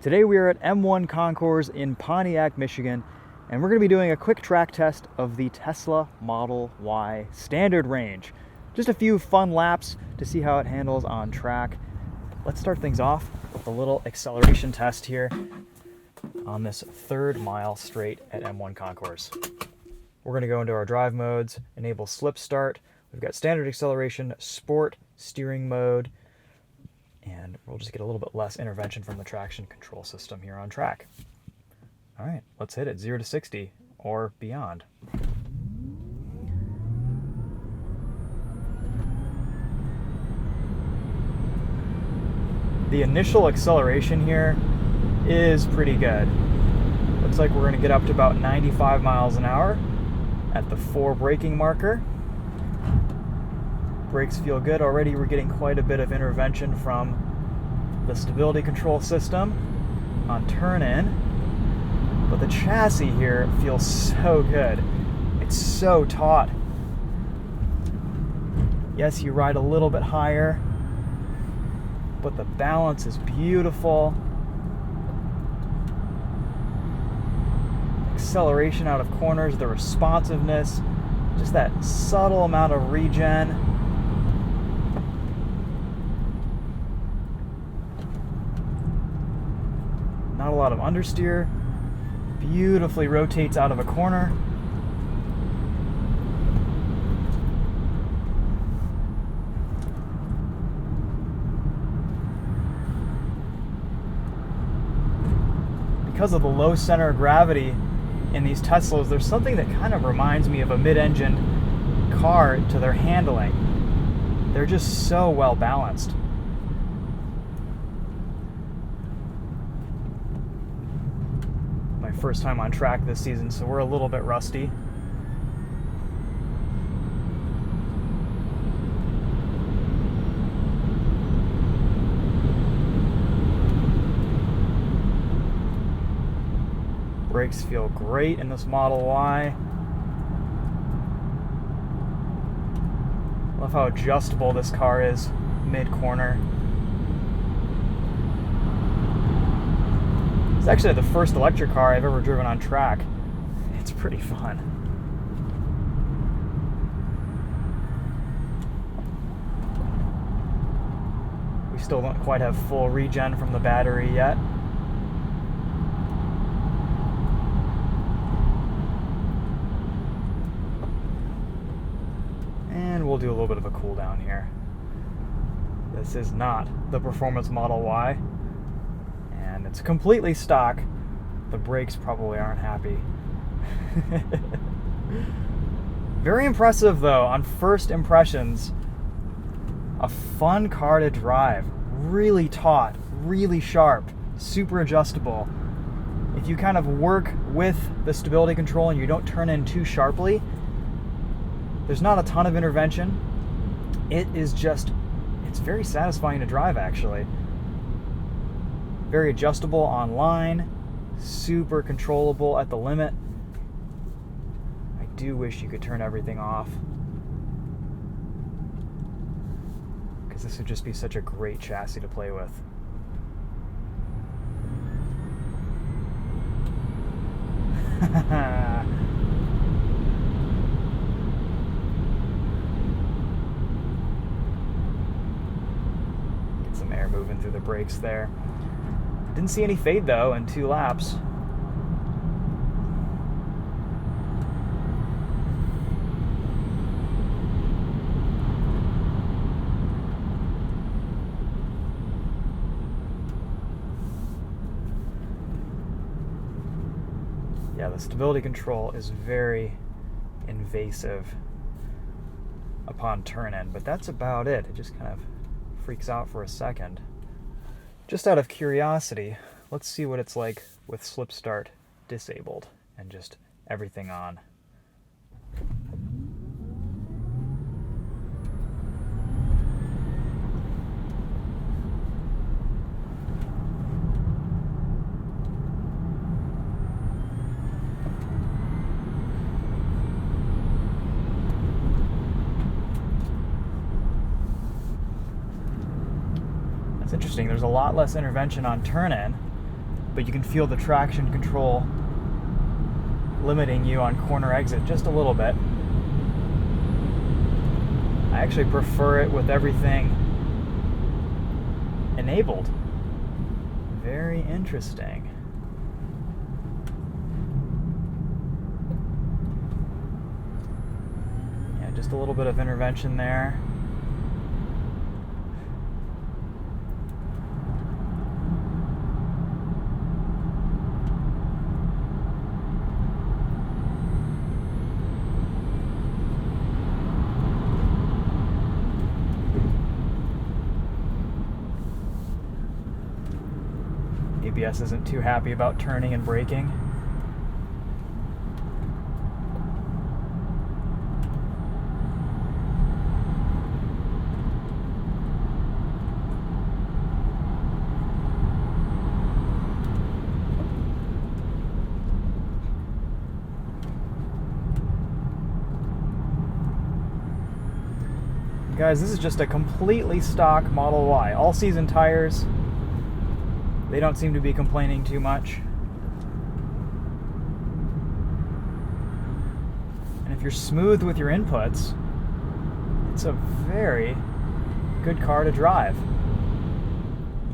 Today we are at M1 Concours in Pontiac, Michigan, and we're going to be doing a quick track test of the Tesla Model Y standard range. Just a few fun laps to see how it handles on track. Let's start things off with a little acceleration test here on this third mile straight at M1 Concours. We're going to go into our drive modes, enable slip start. We've got standard acceleration, sport, steering mode, and we'll just get a little bit less intervention from the traction control system here on track. All right, let's hit it, 0 to 60 or beyond. The initial acceleration here is pretty good. Looks like we're going to get up to about 95 miles an hour at the 4 braking marker. Brakes feel good already. We're getting quite a bit of intervention from the stability control system on turn-in, but the chassis here feels so good. It's so taut. Yes, you ride a little bit higher, but the balance is beautiful. Acceleration out of corners, the responsiveness, just that subtle amount of regen. Not a lot of understeer. Beautifully rotates out of a corner. Because of the low center of gravity in these Teslas, there's something that kind of reminds me of a mid-engine car to their handling. They're just so well balanced. My first time on track this season, so we're a little bit rusty. Brakes feel great in this Model Y. Love how adjustable this car is mid-corner. It's actually the first electric car I've ever driven on track. It's pretty fun. We still don't quite have full regen from the battery yet. And we'll do a little bit of a cool down here. This is not the Performance Model Y. And it's completely stock. The brakes probably aren't happy. Very impressive though, on first impressions. A fun car to drive. Really taut, really sharp, super adjustable. If you kind of work with the stability control and you don't turn in too sharply, there's not a ton of intervention. It's very satisfying to drive actually. Very adjustable on line, super controllable at the limit. I do wish you could turn everything off, because this would just be such a great chassis to play with. Get some air moving through the brakes there. Didn't see any fade though in 2 laps. Yeah, the stability control is very invasive upon turn-in, but that's about it. It just kind of freaks out for a second. Just out of curiosity, let's see what it's like with slip start disabled and just everything on. It's interesting, there's a lot less intervention on turn-in, but you can feel the traction control limiting you on corner exit just a little bit. I actually prefer it with everything enabled. Very interesting. Yeah, just a little bit of intervention there. ABS isn't too happy about turning and braking. Guys, this is just a completely stock Model Y. All season tires. They don't seem to be complaining too much. And if you're smooth with your inputs, it's a very good car to drive.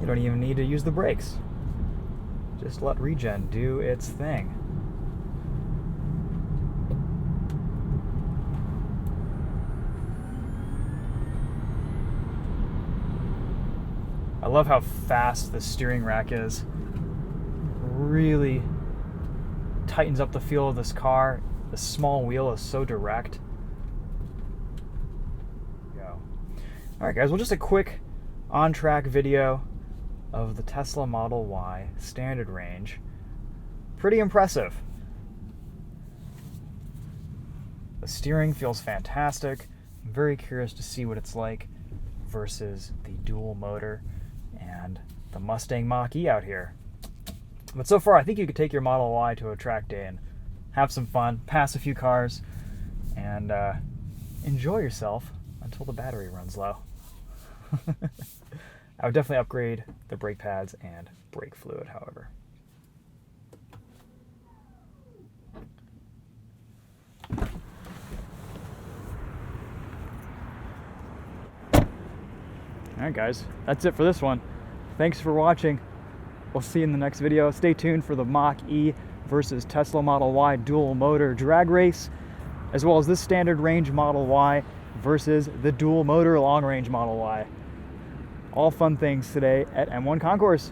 You don't even need to use the brakes. Just let regen do its thing. I love how fast the steering rack is. Really tightens up the feel of this car. The small wheel is so direct. Go. Alright guys, well, just a quick on-track video of the Tesla Model Y standard range. Pretty impressive. The steering feels fantastic. I'm very curious to see what it's like versus the dual motor and the Mustang Mach-E out here. But so far, I think you could take your Model Y to a track day and have some fun, pass a few cars, and enjoy yourself until the battery runs low. I would definitely upgrade the brake pads and brake fluid, however. Alright guys, that's it for this one. Thanks for watching. We'll see you in the next video. Stay tuned for the Mach-E versus Tesla Model Y dual motor drag race, as well as this standard range Model Y versus the dual motor long range Model Y. All fun things today at M1 Concours.